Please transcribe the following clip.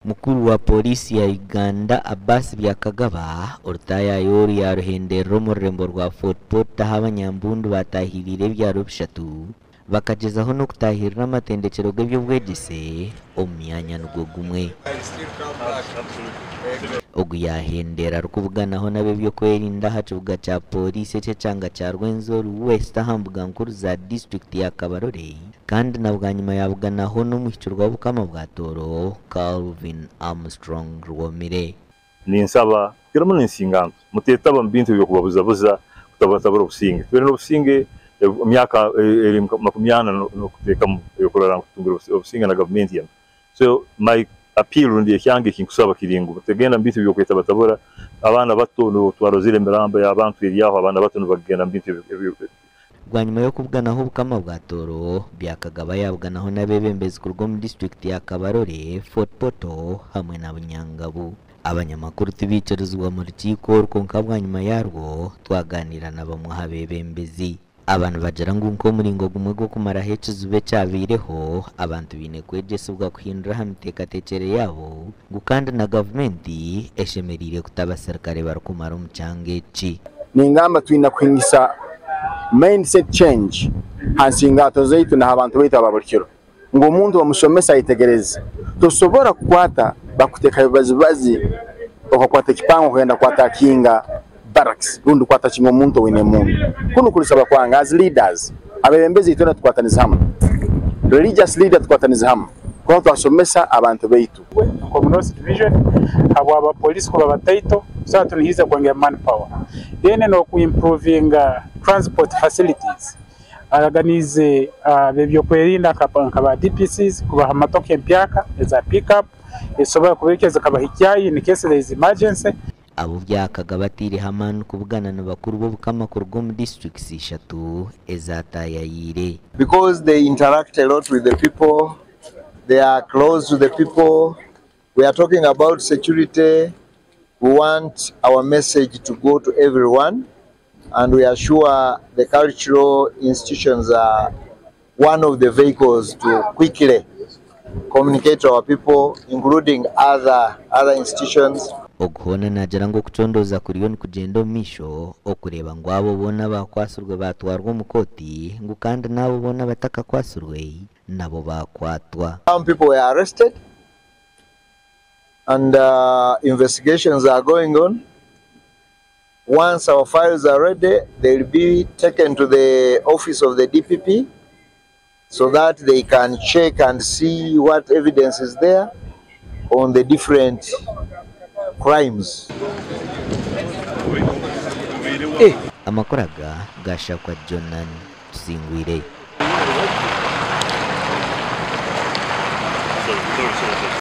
Mukuru wa polisi ya Uganda Abbas Byakagaba urutaya yori ya ruhendero mu rurembo rwa Fort Portal abanyambundu batahirire byaro bishatu bakagezaho no kutahirira amatendekero g'ebyobwegese omyanya n'ubwo gumwe ogu yahendera rukuvuganaho nabe byo kwerinda hacuga cha polisi cye cyanga cya Rwenzori West ahambuga nkuru za district ya Kabarore kandi nabwanyuma yabuganaho no muhicurwa bukama bwa Toro Calvin Armstrong Rwomire ni nsaba kiramo n'insinganzo mutetaba mbintu byo kubabuza kutabatabura ubusinge twere n'ubusinge myaka makumyana no kuteka mu yokorara kutungira ubusinge na government ya so my appeal ndiye cyange kinkusaba kiringo tegenda mbintu byo kweta batabura abana bato no twarozire miramba y'abantu iriyaho abana bato no bagenda mbintu Gwanyuma yo kubwanaho bukama bwa Toro Byakagaba yabwanaho nabebembezi kurwo mu district ya Kabarore Fort Portal hamwe na Bunyangabu abanyamakuru tibicarizwa mu rukiko rukonka bwanyuma yarwo twaganira nabo mu habebembezi abantu bajara ngunko muringo gumwe go kumara hecizube cyabireho abantu bine kwejesubwa kuhindura hamtekatekere yabo gukanda na government eshemerire kutaba serikali barukumara umucangeci ni ingamba twina kwingisa mindset change hansingato zeitu na abantu bita ababurikiro ngo umuntu bamushomesa yitegereze tosobora kukwata bakuteka bibazi okakwata kipango kwenda kwata kinga barracks rundu kwata kingo muntu wine muntu kuno kulisaba kwanga as leaders abebembezi itona tukwataniza hamwe religious leader tukwataniza hamwe kwa twasomesa abantu beitu community division abo aba police ko babataito so tunihiza kwanga manpower then no ku improving transport facilities araganize bebyo kwerinda kaba DPCs kubaha amatoke mpyaka za pick up isobora kubekeza kabahicyayi in case there is emergency abo Byakagaba tiri hamana kubugana n'abakuru bo bukama kurwo mu districts 3 ezatayayire because they interact a lot with the people, they are close to the people. We are talking about security. We want our message to go to everyone, and we are sure the cultural institutions are one of the vehicles to quickly communicate to our people, including other institutions. Oghona najara ngo kucondoza kuriyoni kugendo misho okureba ngo abo bona bakwasurwe batwarwa mukoti ngo kandi nabo bona bataka kwasurwe nabo bakwatwa. Some people were arrested and investigations are going on. Once our files are ready, they will be taken to the office of the DPP so that they can check and see what evidence is there on the different crimes. Amakoraga gashakwa Jonan Singwire.